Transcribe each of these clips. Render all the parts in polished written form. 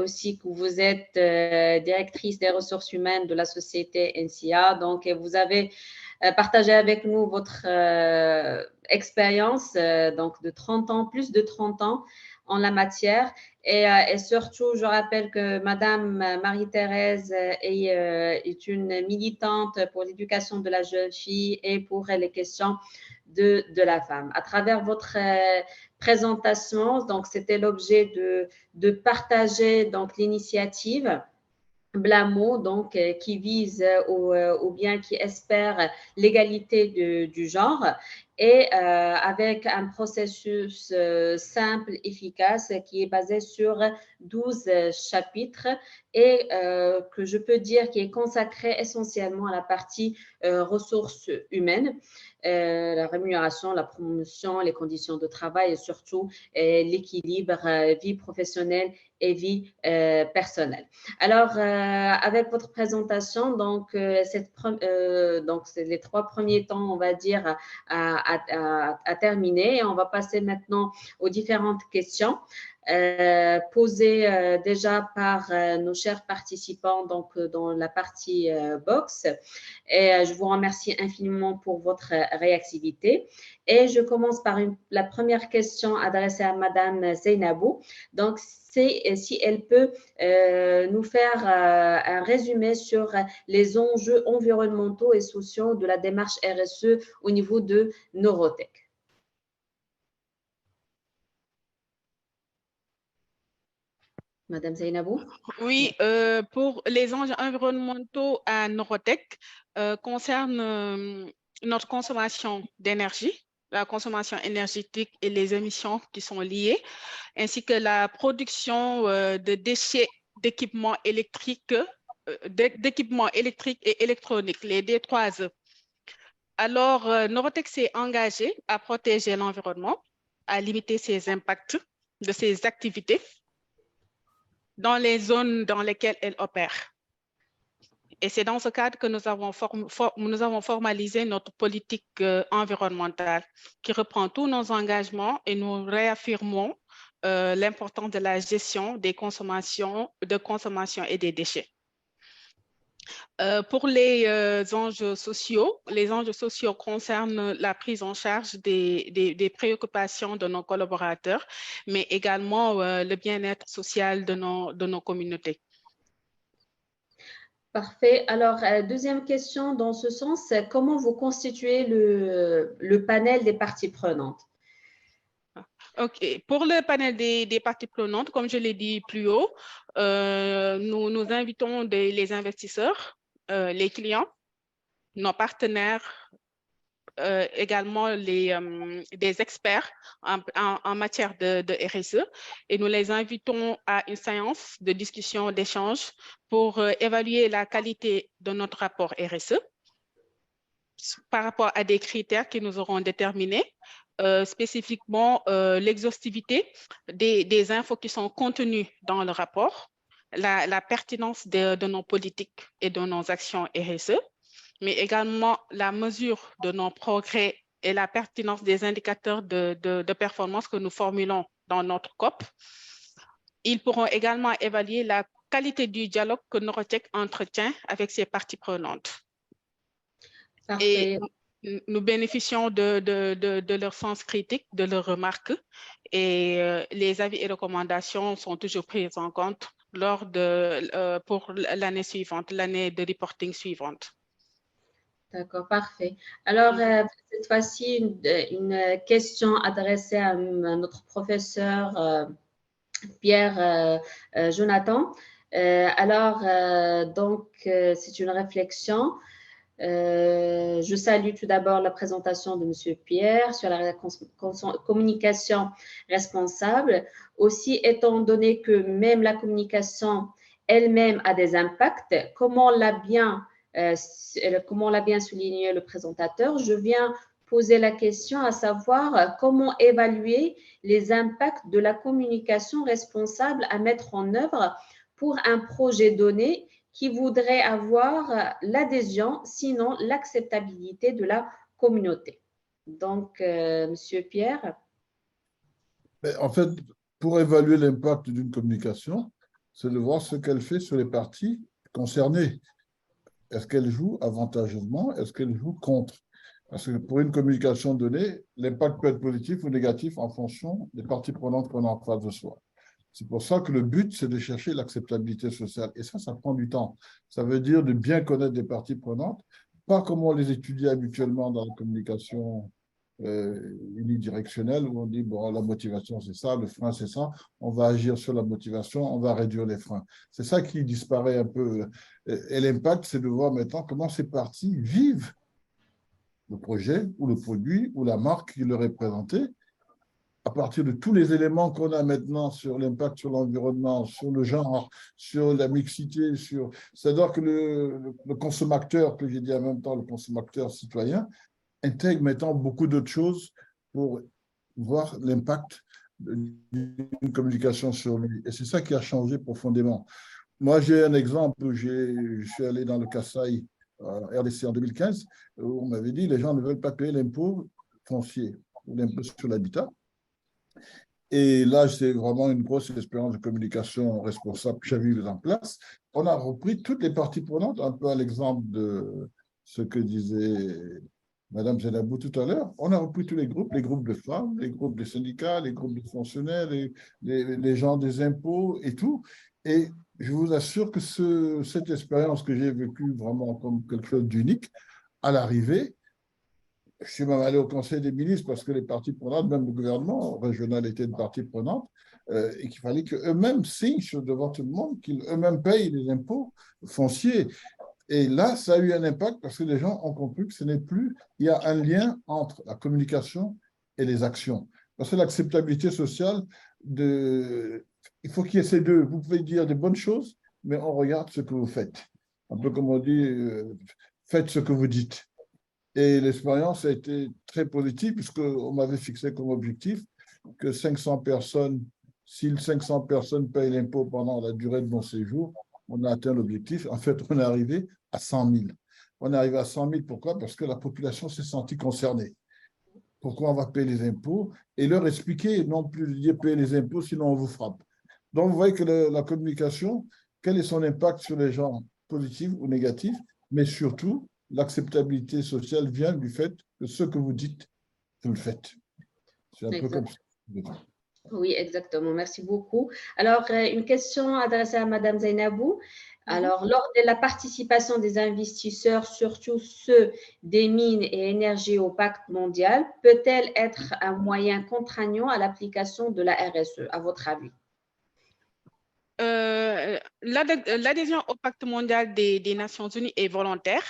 aussi que vous êtes directrice des ressources humaines de la société NCA. Donc, vous avez partagé avec nous votre expérience donc de 30 ans, plus de 30 ans en la matière. Et surtout, je rappelle que Madame Marie-Thérèse est une militante pour l'éducation de la jeune fille et pour les questions de la femme. À travers votre présentation, donc c'était l'objet de partager donc l'initiative Blamo, donc qui vise ou bien qui espère l'égalité du genre et avec un processus simple, efficace qui est basé sur 12 chapitres et que je peux dire qui est consacré essentiellement à la partie ressources humaines, la rémunération, la promotion, les conditions de travail et surtout l'équilibre vie professionnelle et vie personnelle. Alors, avec votre présentation, donc, donc c'est les 3 premiers temps, on va dire, à terminer. Et on va passer maintenant aux différentes questions posées déjà par nos chers participants donc, dans la partie box. Et je vous remercie infiniment pour votre réactivité. Et je commence par la première question adressée à Madame Zeynabou. Donc, c'est si elle peut nous faire un résumé sur les enjeux environnementaux et sociaux de la démarche RSE au niveau de Neurotech. Madame Zeynabou? Oui, pour les enjeux environnementaux à Neurotech concernent notre consommation d'énergie, la consommation énergétique et les émissions qui sont liées, ainsi que la production de déchets d'équipements électriques et électroniques, les D3E. Alors, Neurotech s'est engagé à protéger l'environnement, à limiter ses impacts de ses activités dans les zones dans lesquelles elle opère. Et c'est dans ce cadre que nous avons formalisé notre politique environnementale qui reprend tous nos engagements et nous réaffirmons l'importance de la gestion des consommations et des déchets. Pour les enjeux sociaux concernent la prise en charge des préoccupations de nos collaborateurs, mais également le bien-être social de nos communautés. Parfait. Alors, deuxième question dans ce sens, comment vous constituez le panel des parties prenantes? OK. Pour le panel des parties prenantes, comme je l'ai dit plus haut, nous invitons les investisseurs, les clients, nos partenaires, également des experts en matière de RSE et nous les invitons à une séance de discussion, d'échange pour évaluer la qualité de notre rapport RSE par rapport à des critères que nous aurons déterminés, spécifiquement l'exhaustivité des infos qui sont contenues dans le rapport, la pertinence de nos politiques et de nos actions RSE, mais également la mesure de nos progrès et la pertinence des indicateurs de performance que nous formulons dans notre COP. Ils pourront également évaluer la qualité du dialogue que Neurotech entretient avec ses parties prenantes. Parfait. Et nous bénéficions de leur sens critique, de leurs remarques et les avis et recommandations sont toujours pris en compte pour l'année suivante, l'année de reporting suivante. D'accord, parfait. Alors, cette fois-ci, une question adressée à notre professeur Pierre Jonathan. Donc, c'est une réflexion. Je salue tout d'abord la présentation de M. Pierre sur la communication responsable. Aussi, étant donné que même la communication elle-même a des impacts, comment l'a bien souligné le présentateur, je viens poser la question à savoir comment évaluer les impacts de la communication responsable à mettre en œuvre pour un projet donné qui voudrait avoir l'adhésion, sinon l'acceptabilité de la communauté. Donc, Monsieur Pierre. En fait, pour évaluer l'impact d'une communication, c'est de voir ce qu'elle fait sur les parties concernées. Est-ce qu'elle joue avantageusement? Est-ce qu'elle joue contre? Parce que pour une communication donnée, l'impact peut être positif ou négatif en fonction des parties prenantes qu'on a en face de soi. C'est pour ça que le but, c'est de chercher l'acceptabilité sociale. Et ça prend du temps. Ça veut dire de bien connaître les parties prenantes, pas comme on les étudie habituellement dans la communication unidirectionnelle, où on dit, bon, la motivation, c'est ça, le frein, c'est ça, on va agir sur la motivation, on va réduire les freins. C'est ça qui disparaît un peu. Et l'impact, c'est de voir maintenant comment ces parties vivent le projet ou le produit ou la marque qui leur est présentée à partir de tous les éléments qu'on a maintenant sur l'impact sur l'environnement, sur le genre, sur la mixité, c'est-à-dire que le consommateur, que j'ai dit en même temps, le consommateur citoyen, intègre maintenant beaucoup d'autres choses pour voir l'impact d'une communication sur lui. Et c'est ça qui a changé profondément. Moi, j'ai un exemple où je suis allé dans le Kasaï, RDC en 2015, où on m'avait dit les gens ne veulent pas payer l'impôt foncier, l'impôt sur l'habitat. Et là, c'est vraiment une grosse expérience de communication responsable que j'avais mise en place. On a repris toutes les parties prenantes, un peu à l'exemple de ce que disait Madame Zenabou tout à l'heure. On a repris tous les groupes de femmes, les groupes de syndicats, les groupes de fonctionnaires, les gens des impôts et tout. Et je vous assure que cette expérience que j'ai vécue vraiment comme quelque chose d'unique, à l'arrivée, je suis même allé au Conseil des ministres parce que les parties prenantes, même le gouvernement régional était une partie prenante, et qu'il fallait qu'eux-mêmes signent devant tout le monde, qu'ils eux-mêmes payent les impôts fonciers. Et là, ça a eu un impact parce que les gens ont compris que ce n'est plus, il y a un lien entre la communication et les actions. Parce que l'acceptabilité sociale, il faut qu'il y ait ces deux. Vous pouvez dire des bonnes choses, mais on regarde ce que vous faites. Un peu comme on dit, faites ce que vous dites. Et l'expérience a été très positive puisqu'on m'avait fixé comme objectif que 500 personnes, si 500 personnes payent l'impôt pendant la durée de mon séjour, on a atteint l'objectif. En fait, on est arrivé à 100 000. On est arrivé à 100 000, pourquoi? Parce que la population s'est sentie concernée. Pourquoi on va payer les impôts? Et leur expliquer, non plus de dire payer les impôts, sinon on vous frappe. Donc, vous voyez que la communication, quel est son impact sur les gens, positif ou négatif, mais surtout, l'acceptabilité sociale vient du fait que ce que vous dites, vous le faites. C'est un peu comme ça. Oui, exactement. Merci beaucoup. Alors, une question adressée à Madame Zainabou. Alors, lors de la participation des investisseurs, surtout ceux des mines et énergies au pacte mondial, peut-elle être un moyen contraignant à l'application de la RSE, à votre avis? L'adhésion au pacte mondial des Nations Unies est volontaire,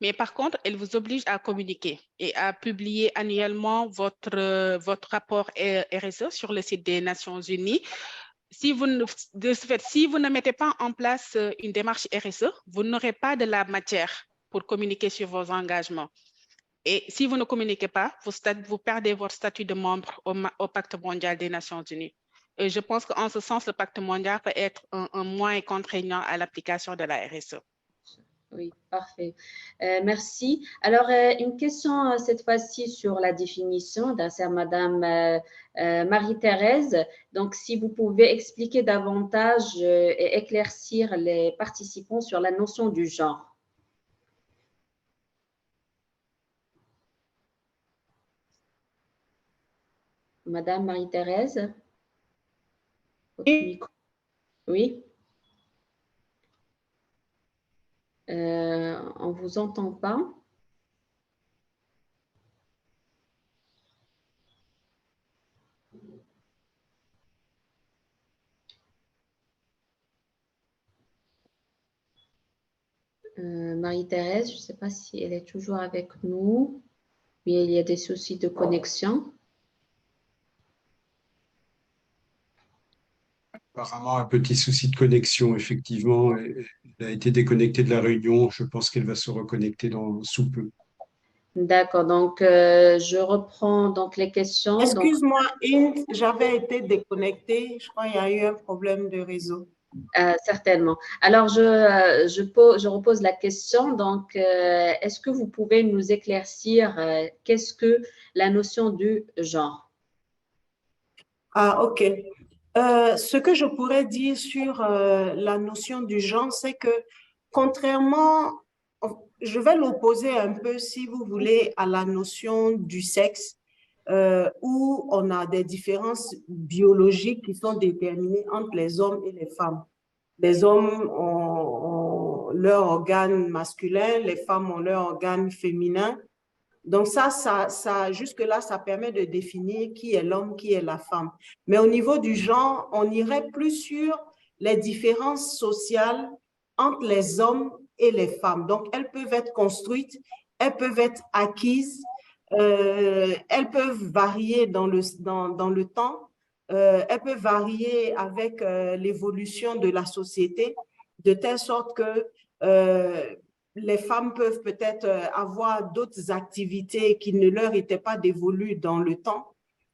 mais par contre, elle vous oblige à communiquer et à publier annuellement votre rapport RSE sur le site des Nations Unies. De ce fait, si vous ne mettez pas en place une démarche RSE, vous n'aurez pas de la matière pour communiquer sur vos engagements. Et si vous ne communiquez pas, vous perdez votre statut de membre au pacte mondial des Nations Unies. Et je pense qu'en ce sens, le pacte mondial peut être un moyen contraignant à l'application de la RSE. Oui, parfait. Merci. Alors, une question cette fois-ci sur la définition, c'est Madame Marie-Thérèse. Donc, si vous pouvez expliquer davantage et éclaircir les participants sur la notion du genre. Madame Marie-Thérèse? Oui. On ne vous entend pas. Marie-Thérèse, je ne sais pas si elle est toujours avec nous, mais il y a des soucis de connexion. Apparemment, un petit souci de connexion, effectivement. Elle a été déconnectée de la réunion. Je pense qu'elle va se reconnecter sous peu. D'accord, donc je reprends donc les questions. Excuse-moi, j'avais été déconnectée. Je crois qu'il y a eu un problème de réseau. Certainement. Alors, je repose la question. Donc, est-ce que vous pouvez nous éclaircir qu'est-ce que la notion du genre? Ah, OK. Ce que je pourrais dire sur la notion du genre, c'est que contrairement, je vais l'opposer un peu, si vous voulez, à la notion du sexe, où on a des différences biologiques qui sont déterminées entre les hommes et les femmes. Les hommes ont leur organe masculin, les femmes ont leur organe féminin. Donc jusque-là, ça permet de définir qui est l'homme, qui est la femme. Mais au niveau du genre, on irait plus sur les différences sociales entre les hommes et les femmes. Donc, elles peuvent être construites, elles peuvent être acquises, elles peuvent varier dans le temps, elles peuvent varier avec l'évolution de la société, de telle sorte que les femmes peuvent peut-être avoir d'autres activités qui ne leur étaient pas dévolues dans le temps.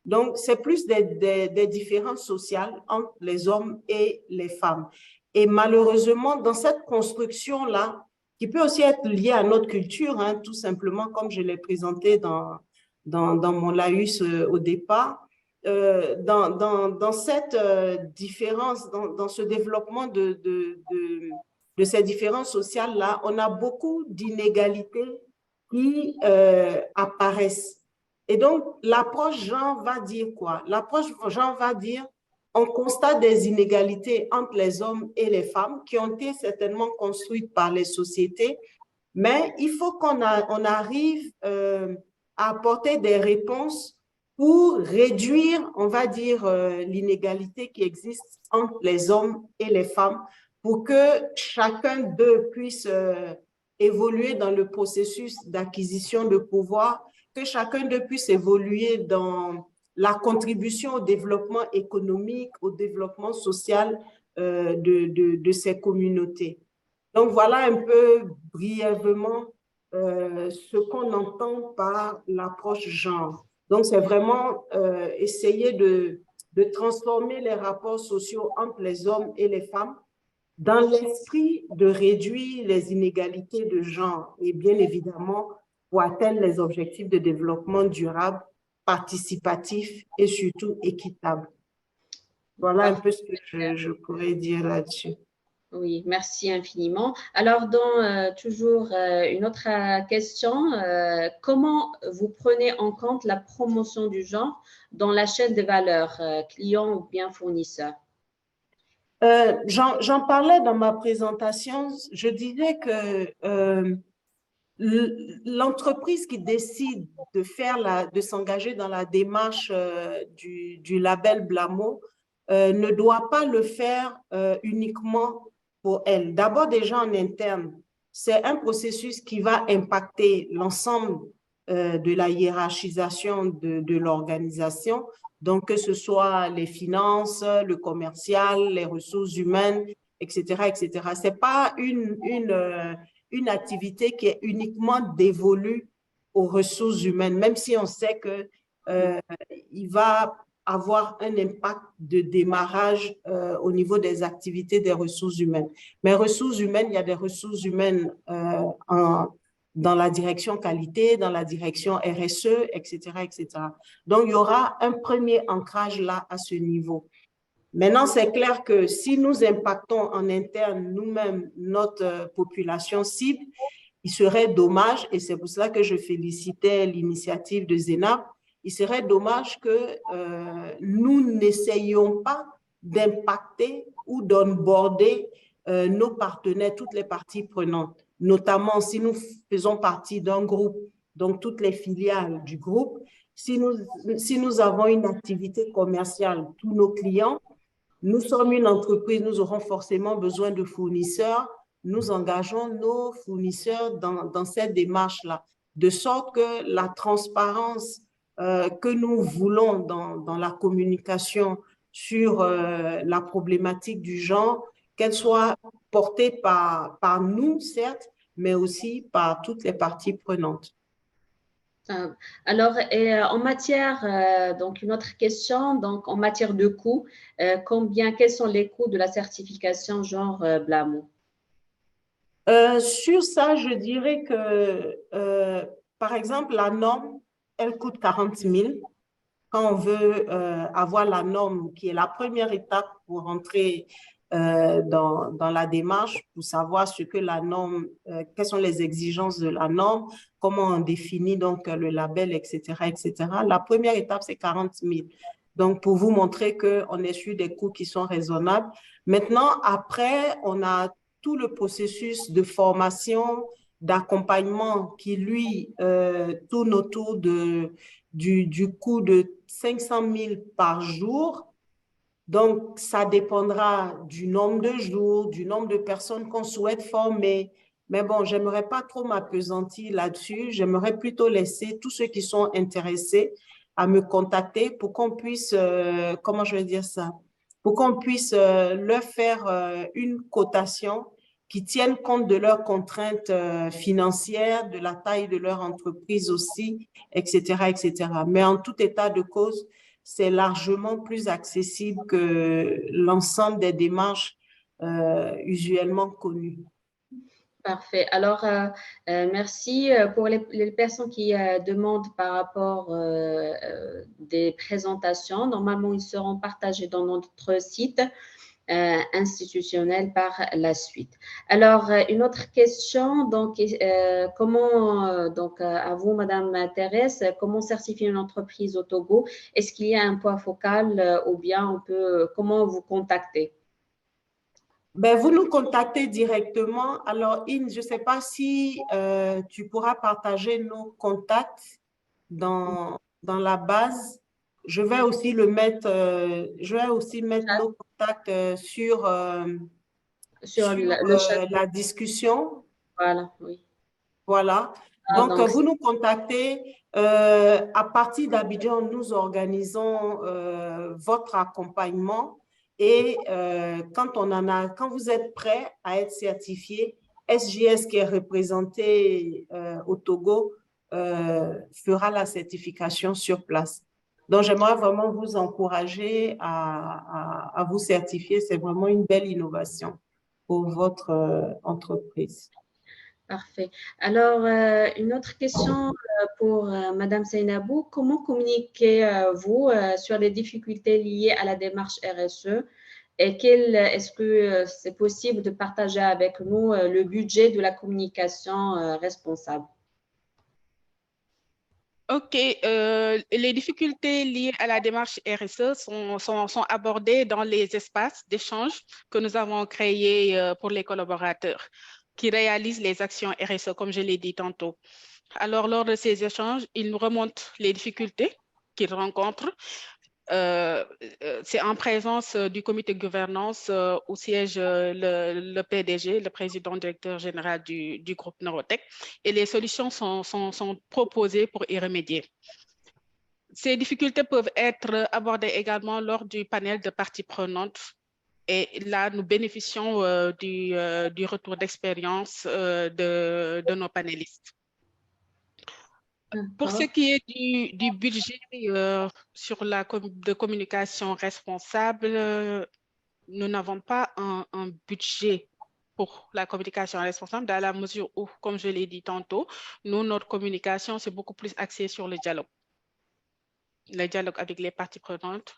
Donc, c'est plus des différences sociales entre les hommes et les femmes. Et malheureusement, dans cette construction-là, qui peut aussi être liée à notre culture, hein, tout simplement, comme je l'ai présenté dans mon laïus au départ, dans cette différence, dans ce développement de ces différences sociales-là, on a beaucoup d'inégalités qui apparaissent. Et donc, l'approche genre va dire quoi? L'approche genre va dire, on constate des inégalités entre les hommes et les femmes qui ont été certainement construites par les sociétés, mais il faut qu'on arrive à apporter des réponses pour réduire, on va dire, l'inégalité qui existe entre les hommes et les femmes, pour que chacun d'eux puisse évoluer dans le processus d'acquisition de pouvoir, que chacun d'eux puisse évoluer dans la contribution au développement économique, au développement social de ces communautés. Donc, voilà un peu brièvement ce qu'on entend par l'approche genre. Donc, c'est vraiment essayer de transformer les rapports sociaux entre les hommes et les femmes dans l'esprit de réduire les inégalités de genre et bien évidemment pour atteindre les objectifs de développement durable, participatif et surtout équitable. Voilà un peu ce que je pourrais dire là-dessus. Oui, merci infiniment. Alors, toujours une autre question, comment vous prenez en compte la promotion du genre dans la chaîne de valeur, client ou bien fournisseur? J'en parlais dans ma présentation. Je disais que l'entreprise qui décide de s'engager dans la démarche du label Blamo ne doit pas le faire uniquement pour elle. D'abord, déjà en interne, c'est un processus qui va impacter l'ensemble de la hiérarchisation de l'organisation. Donc, que ce soit les finances, le commercial, les ressources humaines, etc., etc. Ce n'est pas une activité qui est uniquement dévolue aux ressources humaines, même si on sait qu'il va avoir un impact de démarrage au niveau des activités des ressources humaines. Mais ressources humaines, il y a des ressources humaines dans la direction qualité, dans la direction RSE, etc., etc. Donc, il y aura un premier ancrage là à ce niveau. Maintenant, c'est clair que si nous impactons en interne nous-mêmes notre population cible, il serait dommage, et c'est pour cela que je félicitais l'initiative de Zénab, il serait dommage que nous n'essayions pas d'impacter ou d'onboarder nos partenaires, toutes les parties prenantes, notamment si nous faisons partie d'un groupe, donc toutes les filiales du groupe, si nous avons une activité commerciale, tous nos clients, nous sommes une entreprise, nous aurons forcément besoin de fournisseurs. Nous engageons nos fournisseurs dans cette démarche-là, de sorte que la transparence que nous voulons dans la communication sur la problématique du genre, qu'elle soit portée par nous, certes, mais aussi par toutes les parties prenantes. Alors, en matière, donc une autre question, donc en matière de coûts, quels sont les coûts de la certification genre Blamo? Sur ça, je dirais que, par exemple, la norme, elle coûte 40 000. quand on veut avoir la norme, qui est la première étape pour entrer dans la démarche, pour savoir ce que la norme, quelles sont les exigences de la norme, comment on définit donc le label, etc., etc. La première étape, c'est 40 000. Donc, pour vous montrer qu'on est sur des coûts qui sont raisonnables. Maintenant, après, on a tout le processus de formation, d'accompagnement qui, lui, tourne autour du coût de 500 000 par jour. Donc, ça dépendra du nombre de jours, du nombre de personnes qu'on souhaite former. Mais bon, j'aimerais pas trop m'appesantir là-dessus. J'aimerais plutôt laisser tous ceux qui sont intéressés à me contacter pour qu'on puisse, comment je vais dire ça, pour qu'on puisse leur faire une cotation qui tienne compte de leurs contraintes financières, de la taille de leur entreprise aussi, etc., etc. Mais en tout état de cause, c'est largement plus accessible que l'ensemble des démarches usuellement connues. Parfait. Alors, merci pour les personnes qui demandent par rapport des présentations. Normalement, ils seront partagés dans notre site institutionnel par la suite. Alors, une autre question, donc, comment, donc, à vous, Madame Thérèse, comment certifier une entreprise au Togo? Est-ce qu'il y a un point focal ou bien on peut, comment vous contacter? Ben, vous nous contactez directement. Alors, In, je ne sais pas si tu pourras partager nos contacts dans la base. Je vais aussi mettre nos contacts sur Sur le chat. la discussion. Voilà, oui. Voilà. Ah, Donc, vous nous contactez. À partir d'Abidjan, nous organisons votre accompagnement. Et quand vous êtes prêt à être certifié, SGS qui est représenté au Togo fera la certification sur place. Donc, j'aimerais vraiment vous encourager à vous certifier. C'est vraiment une belle innovation pour votre entreprise. Parfait. Alors, une autre question pour Madame Seynabou. Comment communiquez-vous sur les difficultés liées à la démarche RSE et est-ce que c'est possible de partager avec nous le budget de la communication responsable? OK. Les difficultés liées à la démarche RSE sont abordées dans les espaces d'échange que nous avons créés pour les collaborateurs qui réalisent les actions RSE, comme je l'ai dit tantôt. Alors, lors de ces échanges, ils nous remontent les difficultés qu'ils rencontrent. C'est en présence du comité de gouvernance où siège le PDG, le président directeur général du groupe Neurotech, et les solutions sont proposées pour y remédier. Ces difficultés peuvent être abordées également lors du panel de parties prenantes. Et là, nous bénéficions du retour d'expérience de nos panélistes. Pour ce qui est du budget sur de communication responsable, nous n'avons pas un budget pour la communication responsable dans la mesure où, comme je l'ai dit tantôt, notre communication, c'est beaucoup plus axé sur le dialogue avec les parties prenantes,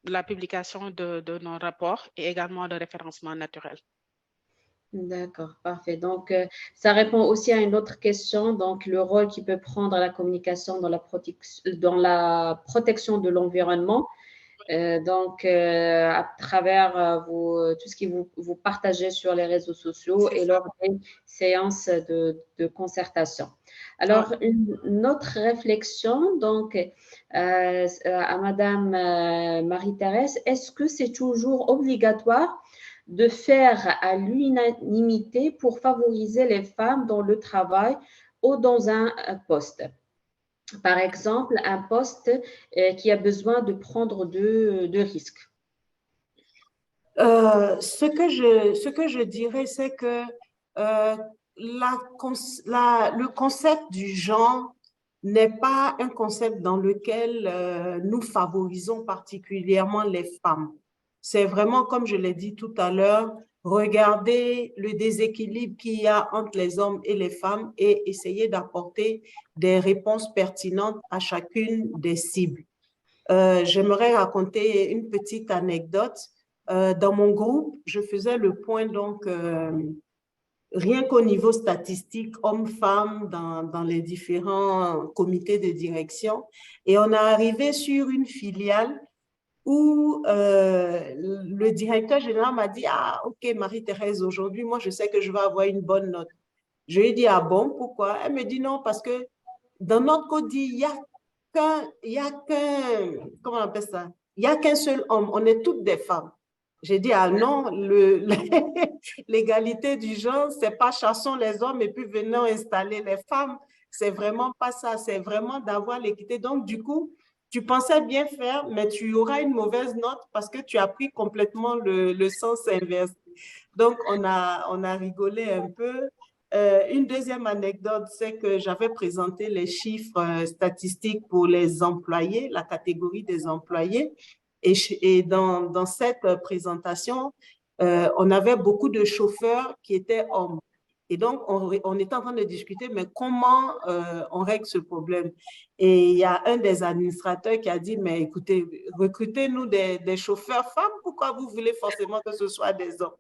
la publication de nos rapports et également de référencement naturel. D'accord, parfait. Donc, ça répond aussi à une autre question, donc le rôle qui peut prendre la communication dans la protection de l'environnement. Donc, à travers tout ce que vous partagez sur les réseaux sociaux et lors des séances de concertation. Alors, une autre réflexion, donc, à Madame Marie-Thérèse, est-ce que c'est toujours obligatoire de faire à l'unanimité pour favoriser les femmes dans le travail ou dans un poste? Par exemple, un poste qui a besoin de prendre de risques. Ce que je dirais, c'est que le concept du genre n'est pas un concept dans lequel nous favorisons particulièrement les femmes. C'est vraiment, comme je l'ai dit tout à l'heure, regarder le déséquilibre qu'il y a entre les hommes et les femmes et essayer d'apporter des réponses pertinentes à chacune des cibles. j'aimerais raconter une petite anecdote. Dans mon groupe, je faisais le point, donc, rien qu'au niveau statistique, hommes-femmes dans les différents comités de direction. Et on est arrivé sur une filiale où le directeur général m'a dit, ah, OK, Marie-Thérèse, aujourd'hui, moi, je sais que je vais avoir une bonne note. Je lui ai dit, ah bon, pourquoi? Elle me dit non, parce que dans notre code, il n'y a comment on appelle ça? Il n'y a qu'un seul homme, on est toutes des femmes. J'ai dit, ah non, l'égalité du genre, c'est pas chassons les hommes et puis venons installer les femmes. C'est vraiment pas ça, c'est vraiment d'avoir l'équité. Donc, du coup, tu pensais bien faire, mais tu auras une mauvaise note parce que tu as pris complètement le sens inverse. Donc, on a rigolé un peu. Une deuxième anecdote, c'est que j'avais présenté les chiffres statistiques pour les employés, la catégorie des employés. Et dans cette présentation, on avait beaucoup de chauffeurs qui étaient hommes. Et donc, on était en train de discuter, mais comment on règle ce problème? Et il y a un des administrateurs qui a dit, mais écoutez, recrutez-nous des chauffeurs femmes, pourquoi vous voulez forcément que ce soit des hommes?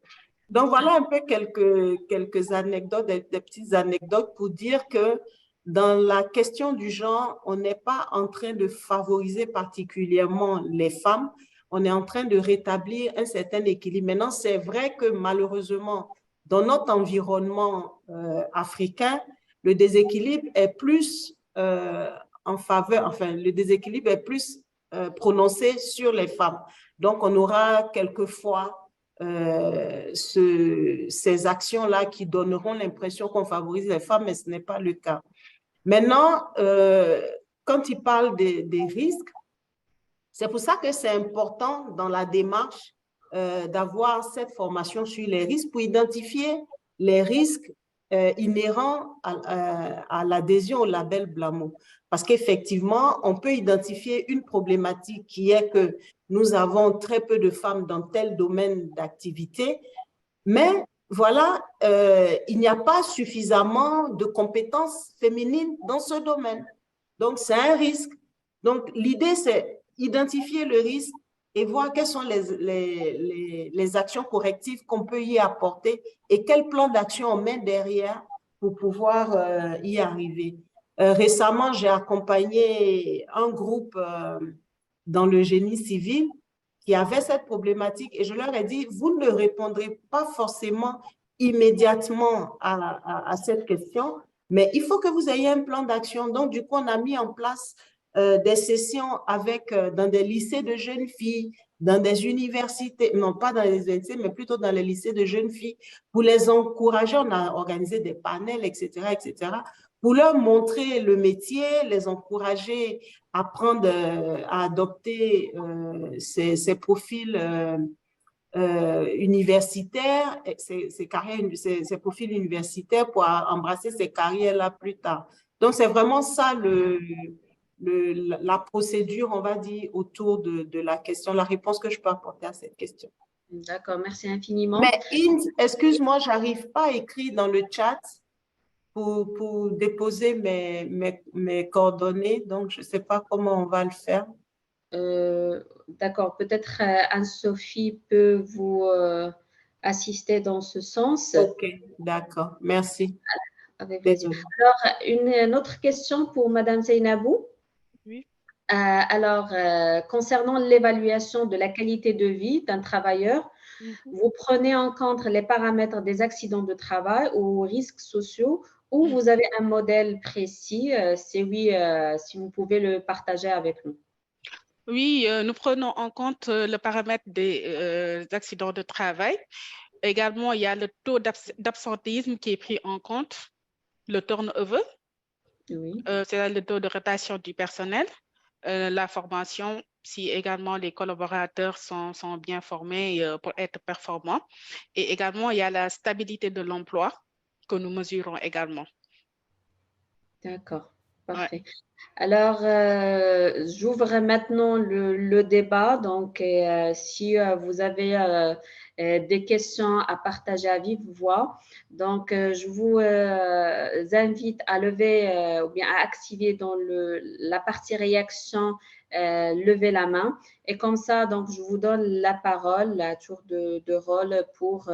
Donc, voilà un peu quelques anecdotes, des petites anecdotes pour dire que dans la question du genre, on n'est pas en train de favoriser particulièrement les femmes, on est en train de rétablir un certain équilibre. Maintenant, c'est vrai que malheureusement, dans notre environnement africain, le déséquilibre est plus en faveur, enfin, le déséquilibre est plus prononcé sur les femmes. Donc, on aura quelquefois ces actions-là qui donneront l'impression qu'on favorise les femmes, mais ce n'est pas le cas. Maintenant, quand il parle des risques, c'est pour ça que c'est important dans la démarche d'avoir cette formation sur les risques pour identifier les risques inhérents à l'adhésion au label Blamo. Parce qu'effectivement, on peut identifier une problématique qui est que nous avons très peu de femmes dans tel domaine d'activité, mais voilà, il n'y a pas suffisamment de compétences féminines dans ce domaine. Donc, c'est un risque. Donc, l'idée, c'est identifier le risque et voir quelles sont les actions correctives qu'on peut y apporter et quel plan d'action on met derrière pour pouvoir y arriver. Récemment, j'ai accompagné un groupe dans le génie civil qui avait cette problématique et je leur ai dit, vous ne répondrez pas forcément immédiatement à cette question, mais il faut que vous ayez un plan d'action. Donc, du coup, on a mis en place des sessions dans des lycées de jeunes filles, dans des universités, non pas dans les universités, mais plutôt dans les lycées de jeunes filles, pour les encourager. On a organisé des panels, etc., pour leur montrer le métier, les encourager à à adopter ces profils universitaires, ces profils universitaires pour embrasser ces carrières-là plus tard. Donc, c'est vraiment ça la procédure, on va dire, autour de la question, la réponse que je peux apporter à cette question. D'accord, merci infiniment. Mais excuse-moi, je n'arrive pas à écrire dans le chat pour déposer mes coordonnées, donc je ne sais pas comment on va le faire. D'accord, peut-être Anne-Sophie peut vous assister dans ce sens. Ok, d'accord, merci. Avec plaisir. Alors, une autre question pour Madame Zeynabou. Oui. Alors, concernant l'évaluation de la qualité de vie d'un travailleur, vous prenez en compte les paramètres des accidents de travail ou risques sociaux ou vous avez un modèle précis? Si oui, si vous pouvez le partager avec nous. Oui, nous prenons en compte le paramètre des accidents de travail. Également, il y a le taux d'absentéisme qui est pris en compte, le turnover, Oui. c'est le taux de rotation du personnel, la formation, si également les collaborateurs sont bien formés pour être performants. Et également, il y a la stabilité de l'emploi que nous mesurons également. D'accord, parfait. Ouais. Alors, j'ouvre maintenant le débat. Donc, si vous avez des questions à partager à vive voix, donc je vous invite à lever ou bien à activer dans la partie réaction levez la main. Et comme ça, donc, je vous donne la parole, la tour de rôle pour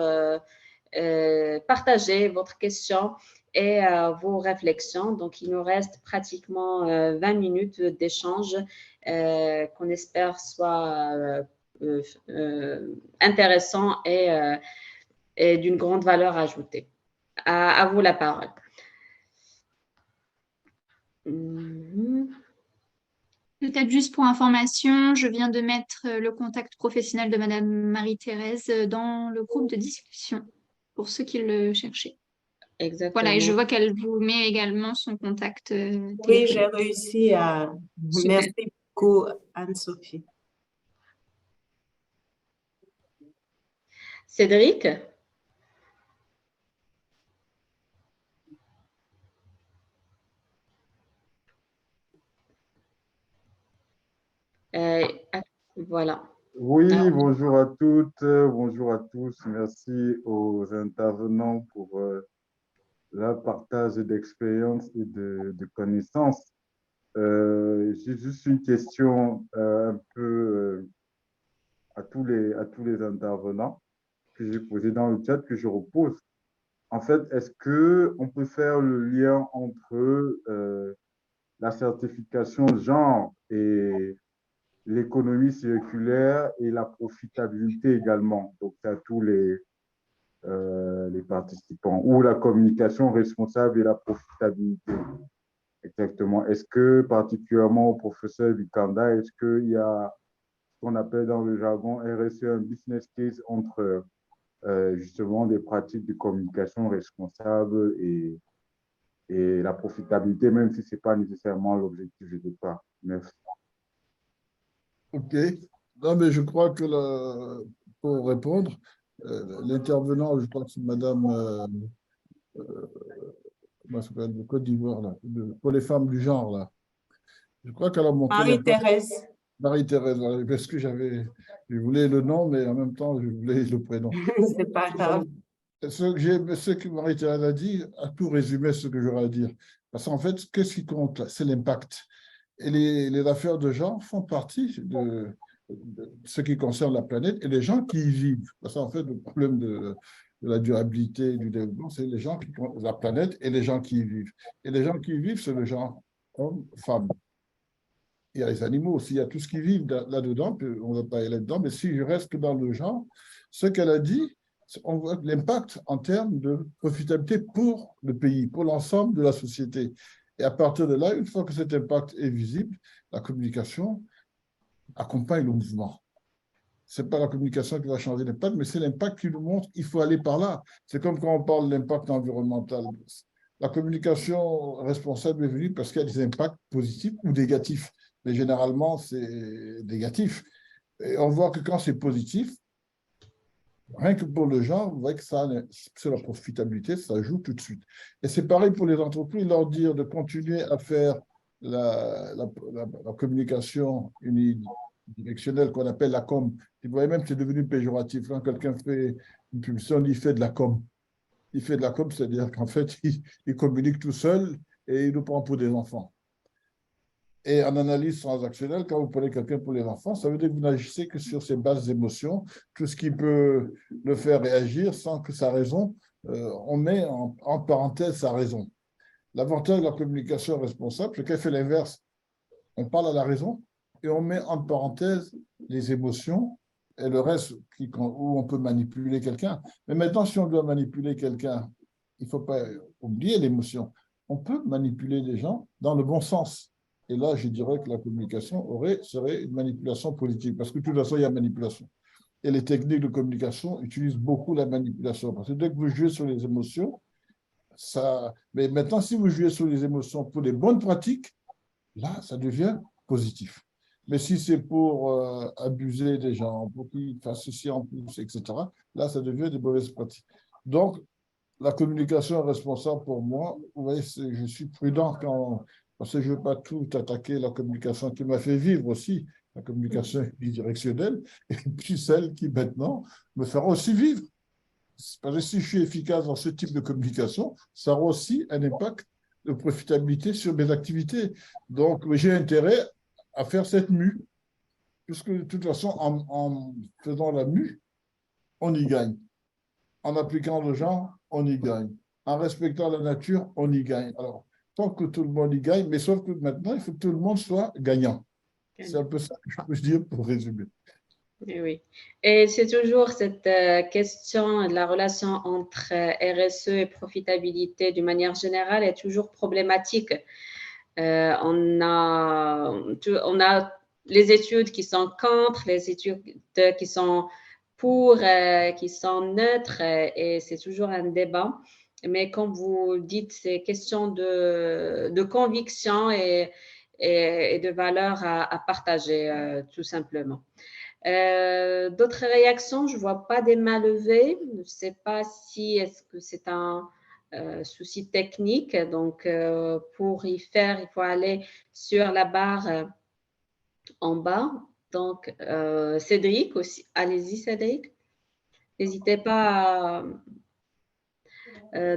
partager votre question et vos réflexions. Donc, il nous reste pratiquement 20 minutes d'échange qu'on espère soit intéressant et d'une grande valeur ajoutée. À vous la parole. Peut-être juste pour information, je viens de mettre le contact professionnel de Madame Marie-Thérèse dans le groupe de discussion, pour ceux qui le cherchaient. Exactement. Voilà, et je vois qu'elle vous met également son contact Oui, j'ai réussi à... Super. Merci beaucoup, Anne-Sophie. Cédric? Voilà. Oui, Alors, bonjour à toutes, bonjour à tous. Merci aux intervenants pour leur partage d'expérience et de connaissances. J'ai juste une question un peu à tous les intervenants que j'ai posé dans le chat que je repose. En fait, est-ce qu'on peut faire le lien entre la certification genre et l'économie circulaire et la profitabilité également, donc à tous les participants, ou la communication responsable et la profitabilité. Exactement. Est-ce que, particulièrement au professeur Vikanda, est-ce qu'il y a ce qu'on appelle dans le jargon RSE un business case entre justement des pratiques de communication responsable et la profitabilité, même si ce n'est pas nécessairement l'objectif de départ? Merci. OK. Non, mais je crois que pour répondre, l'intervenant, je crois que c'est Madame comment ça s'appelle, de Côte d'Ivoire, là, pour les femmes du genre, là. Je crois qu'elle a montré l'impact. Marie-Thérèse. Marie-Thérèse, voilà, parce que je voulais le nom, mais en même temps, je voulais le prénom. C'est pas grave. Ce que Marie-Thérèse a dit a tout résumé ce que j'aurais à dire. Parce qu'en fait, qu'est-ce qui compte, c'est l'impact. Et les affaires de genre font partie de ce qui concerne la planète et les gens qui y vivent. Parce qu'en fait, le problème de la durabilité du développement, c'est les gens la planète et les gens qui y vivent. Et les gens qui y vivent, c'est le genre homme, femme. Il y a les animaux aussi, il y a tout ce qui vit là-dedans, on ne va pas aller là-dedans, mais si je reste dans le genre, ce qu'elle a dit, on voit l'impact en termes de profitabilité pour le pays, pour l'ensemble de la société. Et à partir de là, une fois que cet impact est visible, la communication accompagne le mouvement. Ce n'est pas la communication qui va changer l'impact, mais c'est l'impact qui nous montre qu'il faut aller par là. C'est comme quand on parle de l'impact environnemental. La communication responsable est venue parce qu'il y a des impacts positifs ou négatifs. Mais généralement, c'est négatif. Et on voit que quand c'est positif, rien que pour le genre, vous voyez que ça, sur la profitabilité, ça joue tout de suite. Et c'est pareil pour les entreprises, leur dire de continuer à faire la communication unidirectionnelle qu'on appelle la com. Vous voyez même que c'est devenu péjoratif. Quand quelqu'un fait une publicité, on dit il fait de la com. Il fait de la com, c'est-à-dire qu'en fait, il communique tout seul et il nous prend pour des enfants. Et en analyse transactionnelle, quand vous prenez quelqu'un pour les enfants, ça veut dire que vous n'agissez que sur ses bases émotions, tout ce qui peut le faire réagir sans que sa raison, on met en parenthèse sa raison. L'avantage de la communication responsable, c'est qu'elle fait l'inverse. On parle à la raison et on met en parenthèse les émotions et le reste où on peut manipuler quelqu'un. Mais maintenant, si on doit manipuler quelqu'un, il ne faut pas oublier l'émotion. On peut manipuler les gens dans le bon sens. Et là, je dirais que la communication serait une manipulation politique, parce que de toute façon, il y a manipulation. Et les techniques de communication utilisent beaucoup la manipulation, parce que dès que vous jouez sur les émotions, mais maintenant, si vous jouez sur les émotions pour les bonnes pratiques, là, ça devient positif. Mais si c'est pour abuser des gens, pour qu'ils fassent ceci en plus, etc., là, ça devient des mauvaises pratiques. Donc, la communication responsable pour moi, vous voyez, je suis prudent parce que je ne veux pas tout attaquer la communication qui m'a fait vivre aussi, la communication bidirectionnelle, et puis celle qui maintenant me fera aussi vivre. Parce que si je suis efficace dans ce type de communication, ça aura aussi un impact de profitabilité sur mes activités. Donc, j'ai intérêt à faire cette mue, puisque de toute façon, en faisant la mue, on y gagne. En appliquant le genre, on y gagne. En respectant la nature, on y gagne. Alors, tant que tout le monde y gagne, mais sauf que maintenant, il faut que tout le monde soit gagnant. C'est un peu ça que je peux dire pour résumer. Et oui. Et c'est toujours cette question de la relation entre RSE et profitabilité d'une manière générale est toujours problématique. On a les études qui sont contre, les études qui sont pour, qui sont neutres, et c'est toujours un débat. Mais comme vous dites, c'est question de conviction et de valeurs à partager, tout simplement. D'autres réactions, je ne vois pas des mains levées. Je ne sais pas si est-ce que c'est un souci technique. Donc, pour y faire, il faut aller sur la barre en bas. Donc, Cédric aussi. Allez-y, Cédric. N'hésitez pas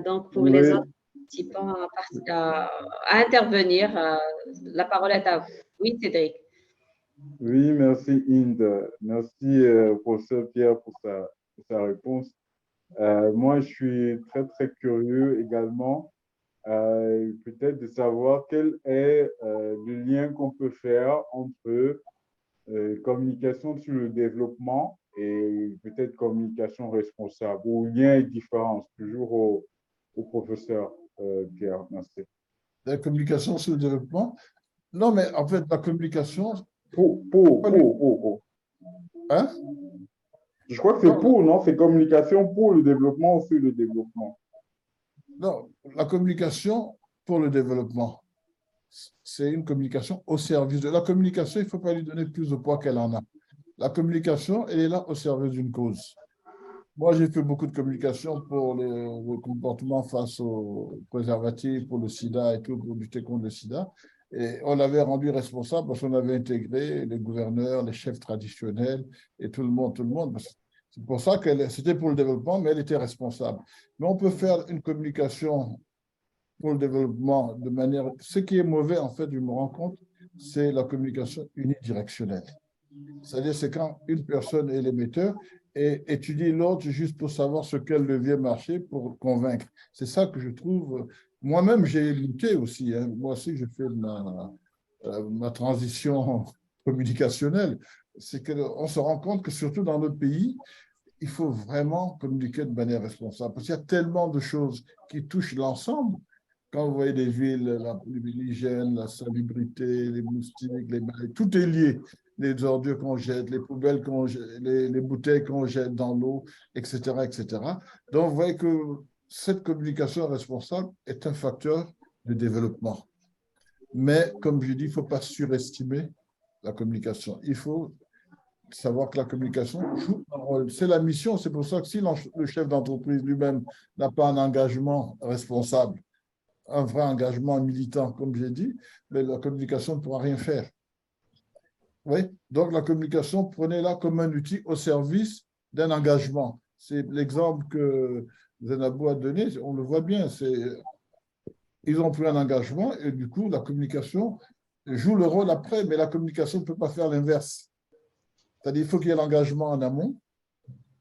donc pour les Oui, autres participants à intervenir. La parole est à vous. Oui, Cédric. oui, merci Inde. Merci professeur Pierre pour sa réponse. Moi, je suis très, très curieux également, peut-être de savoir quel est le lien qu'on peut faire entre communication sur le développement et peut-être communication responsable, ou lien et différence, toujours au professeur Pierre. Merci. La communication sur le développement. Non, mais en fait, la communication. Pour. Hein? Je crois que c'est pour, non? C'est communication pour le développement ou sur le développement. Non, la communication pour le développement, c'est une communication au service de la communication. Il ne faut pas lui donner plus de poids qu'elle en a. La communication, elle est là au service d'une cause. Moi, j'ai fait beaucoup de communication pour le comportement face aux préservatifs, pour le sida et tout, pour lutter contre le sida. Et on l'avait rendu responsable parce qu'on avait intégré les gouverneurs, les chefs traditionnels et tout le monde, tout le monde. C'est pour ça que c'était pour le développement, mais elle était responsable. Mais on peut faire une communication pour le développement de manière… Ce qui est mauvais, en fait, je me rends compte, c'est la communication unidirectionnelle. C'est-à-dire, c'est quand une personne est l'émetteur et étudie l'autre juste pour savoir ce qu'elle levier marcher pour convaincre. C'est ça que je trouve… Moi-même, j'ai lutté aussi. Hein. Moi aussi, je fais ma transition communicationnelle. C'est qu'on se rend compte que surtout dans notre pays, il faut vraiment communiquer de manière responsable parce qu'il y a tellement de choses qui touchent l'ensemble. Quand vous voyez des villes, l'hygiène, la salubrité, les moustiques, les maladies, tout est lié. Les ordures qu'on jette, les poubelles qu'on jette, les bouteilles qu'on jette dans l'eau, etc., etc. Donc, vous voyez que cette communication responsable est un facteur de développement. Mais, comme je dis, il ne faut pas surestimer la communication. Il faut savoir que la communication joue un rôle. C'est la mission. C'est pour ça que si le chef d'entreprise lui-même n'a pas un engagement responsable, un vrai engagement militant, comme j'ai dit, mais la communication ne pourra rien faire. Oui, donc la communication, prenez-la comme un outil au service d'un engagement. C'est l'exemple que Zenabou a donné, on le voit bien. Ils ont pris un engagement et du coup, la communication joue le rôle après, mais la communication ne peut pas faire l'inverse. C'est-à-dire qu'il faut qu'il y ait l'engagement en amont,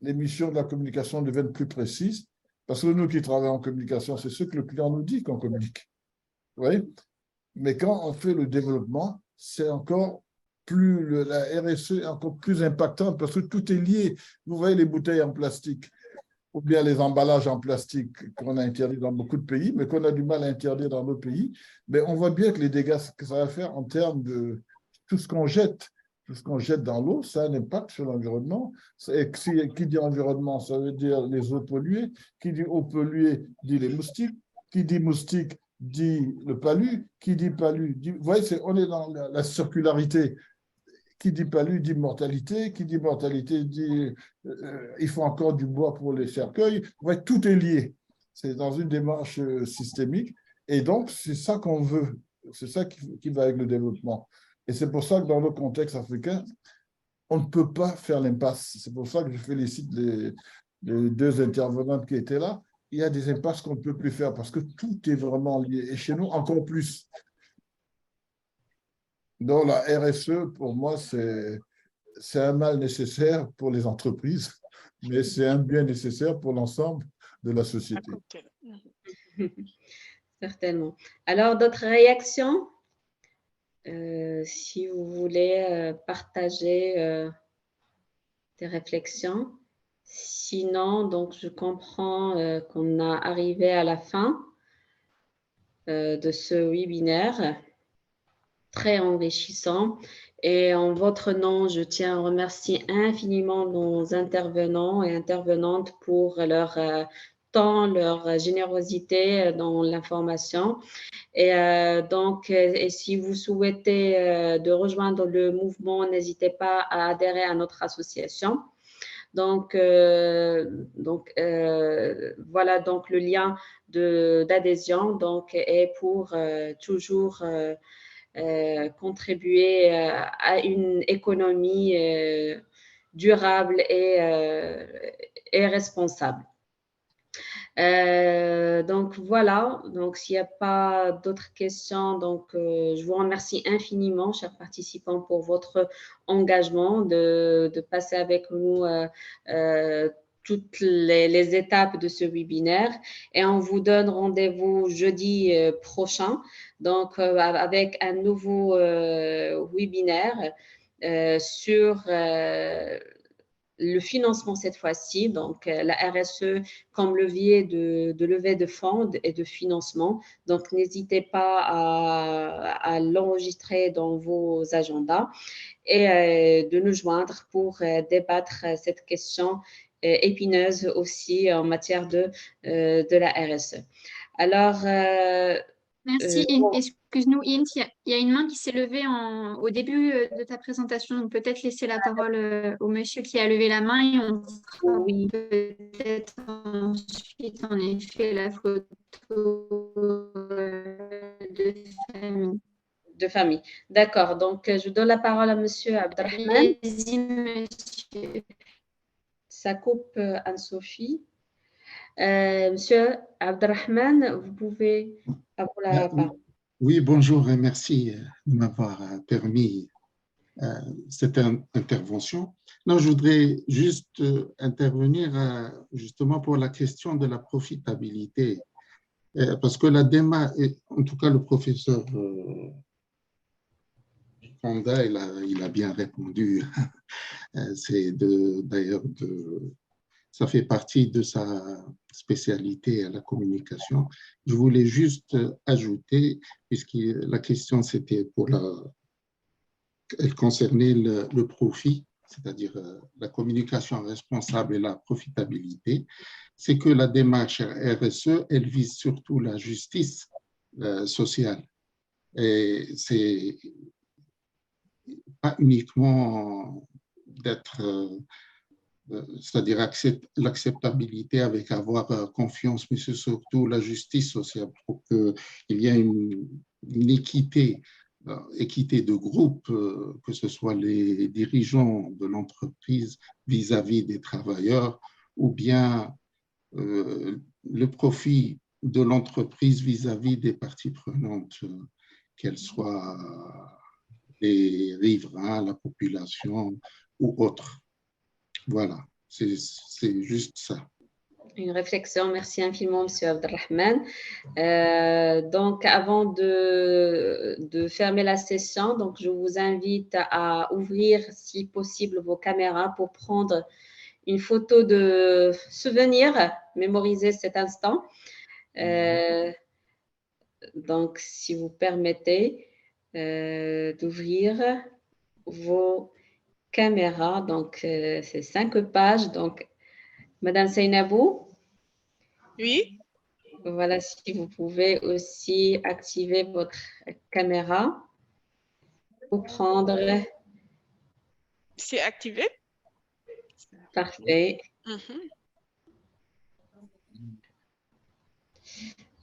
les missions de la communication deviennent plus précises, parce que nous qui travaillons en communication, c'est ce que le client nous dit qu'on communique. Oui, mais quand on fait le développement, c'est encore plus, la RSE est encore plus impactante parce que tout est lié. Vous voyez les bouteilles en plastique ou bien les emballages en plastique qu'on a interdits dans beaucoup de pays, mais qu'on a du mal à interdire dans d'autres pays. Mais on voit bien que les dégâts que ça va faire en termes de tout ce qu'on jette. Tout ce qu'on jette dans l'eau, ça a un impact sur l'environnement. Qui dit environnement, ça veut dire les eaux polluées. Qui dit eau polluée, dit les moustiques. Qui dit moustique, dit le palu. Qui dit palu, dit… Vous voyez, on est dans la circularité. Qui dit palu, dit mortalité. Qui dit mortalité, dit il faut encore du bois pour les cercueils. Vous voyez, tout est lié. C'est dans une démarche systémique. Et donc, c'est ça qu'on veut. C'est ça qui va avec le développement. Et c'est pour ça que dans le contexte africain, on ne peut pas faire l'impasse. C'est pour ça que je félicite les deux intervenantes qui étaient là. Il y a des impasses qu'on ne peut plus faire parce que tout est vraiment lié. Et chez nous, encore plus. Donc, la RSE, pour moi, c'est un mal nécessaire pour les entreprises, mais c'est un bien nécessaire pour l'ensemble de la société. Certainement. Alors, d'autres réactions? Si vous voulez partager des réflexions. Sinon, donc, je comprends qu'on a arrivé à la fin de ce webinaire très enrichissant. Et en votre nom, je tiens à remercier infiniment nos intervenants et intervenantes pour leur temps, leur générosité dans l'information. Et donc, si vous souhaitez de rejoindre le mouvement, n'hésitez pas à adhérer à notre association. Donc, voilà donc le lien d'adhésion donc est pour toujours contribuer à une économie durable et responsable. Donc voilà, donc s'il n'y a pas d'autres questions, donc je vous remercie infiniment, chers participants, pour votre engagement de passer avec nous toutes les étapes de ce webinaire et on vous donne rendez-vous jeudi prochain, donc avec un nouveau webinaire sur le financement cette fois-ci, donc la RSE comme levier de levée de fonds et de financement. Donc, n'hésitez pas à l'enregistrer dans vos agendas et de nous joindre pour débattre cette question épineuse aussi en matière de la RSE. Alors, merci. Excuse-nous, Int, il y a une main qui s'est levée au début de ta présentation. Donc, peut-être laisser la parole au monsieur qui a levé la main et on fera oui. peut-être ensuite, en effet, la photo de famille. De famille. D'accord. Donc, je donne la parole à monsieur Abdelrahman. Allez-y, monsieur. Ça coupe Anne-Sophie. Monsieur Abdelrahman, vous pouvez avoir la parole. Oui, bonjour et merci de m'avoir permis cette intervention. Non, je voudrais juste intervenir justement pour la question de la profitabilité, parce que la démarche, en tout cas le professeur Fonda, il a bien répondu. C'est d'ailleurs ça fait partie de sa spécialité à la communication. Je voulais juste ajouter, puisque la question c'était elle concernait le profit, c'est-à-dire la communication responsable et la profitabilité, c'est que la démarche RSE, elle vise surtout la justice sociale. Et c'est pas uniquement d'être c'est-à-dire l'acceptabilité avec avoir confiance, mais c'est surtout la justice sociale pour qu'il y ait une équité de groupe, que ce soit les dirigeants de l'entreprise vis-à-vis des travailleurs ou bien le profit de l'entreprise vis-à-vis des parties prenantes, qu'elles soient les riverains, la population ou autres. Voilà, c'est juste ça. Une réflexion. Merci infiniment, monsieur Abdelrahman. Donc, avant de fermer la session, donc je vous invite à ouvrir, si possible, vos caméras pour prendre une photo de souvenir, mémoriser cet instant. Donc, si vous permettez d'ouvrir vos caméras, donc c'est 5 pages. Donc, Madame Seynabou. Oui. Voilà, si vous pouvez aussi activer votre caméra pour prendre. C'est activé. Parfait. Mm-hmm.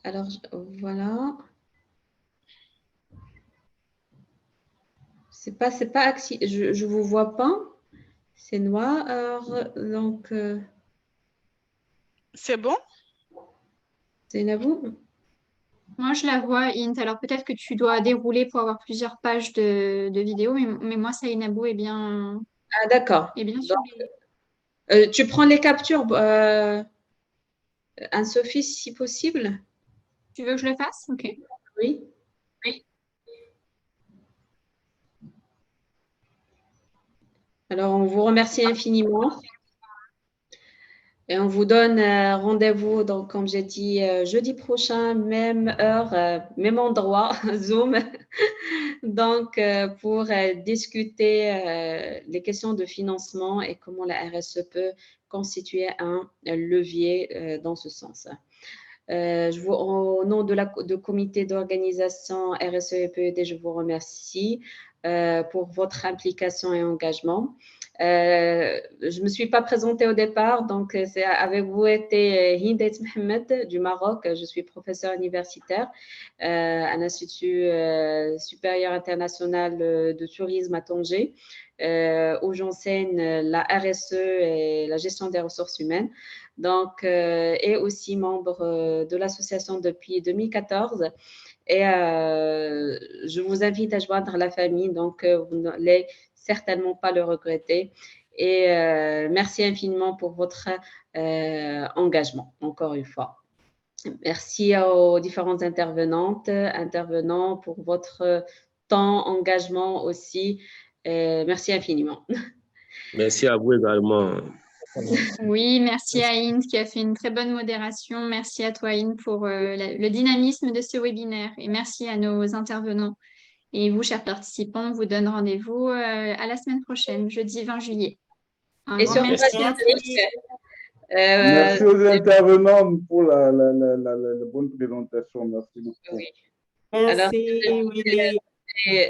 Alors, voilà. C'est pas je vous vois pas. C'est noir. Alors, donc. C'est bon? Seynabou. Moi, je la vois, Int. Alors, peut-être que tu dois dérouler pour avoir plusieurs pages de vidéos, mais moi, Saïnabou Ah, d'accord. est bien Donc, surveillée. tu prends les captures, Anne-Sophie, si possible? Tu veux que je le fasse? OK. Oui. Alors, on vous remercie infiniment. Et on vous donne rendez-vous, donc, comme j'ai dit, jeudi prochain, même heure, même endroit, Zoom, donc, pour discuter les questions de financement et comment la RSE peut constituer un levier dans ce sens. Au nom de comité d'organisation RSE et PED, je vous remercie pour votre implication et engagement. Je ne me suis pas présentée au départ, donc c'est avec vous était Hindet Mohamed du Maroc. Je suis professeure universitaire à l'Institut supérieur international de tourisme à Tanger, où j'enseigne la RSE et la gestion des ressources humaines. Donc, et aussi membre de l'association depuis 2014. Et je vous invite à joindre la famille, donc vous n'allez certainement pas le regretter. Et merci infiniment pour votre engagement, encore une fois. Merci aux différentes intervenants pour votre temps, engagement aussi. Merci infiniment. Merci à vous également. Oui, merci à Int qui a fait une très bonne modération. Merci à toi, Int, pour le dynamisme de ce webinaire. Et merci à nos intervenants. Et vous, chers participants, on vous donne rendez-vous à la semaine prochaine, jeudi 20 juillet. Un Et grand surtout, merci à Merci. Merci aux intervenants pour la bonne présentation. Merci beaucoup. oui. Alors, Merci, Willy.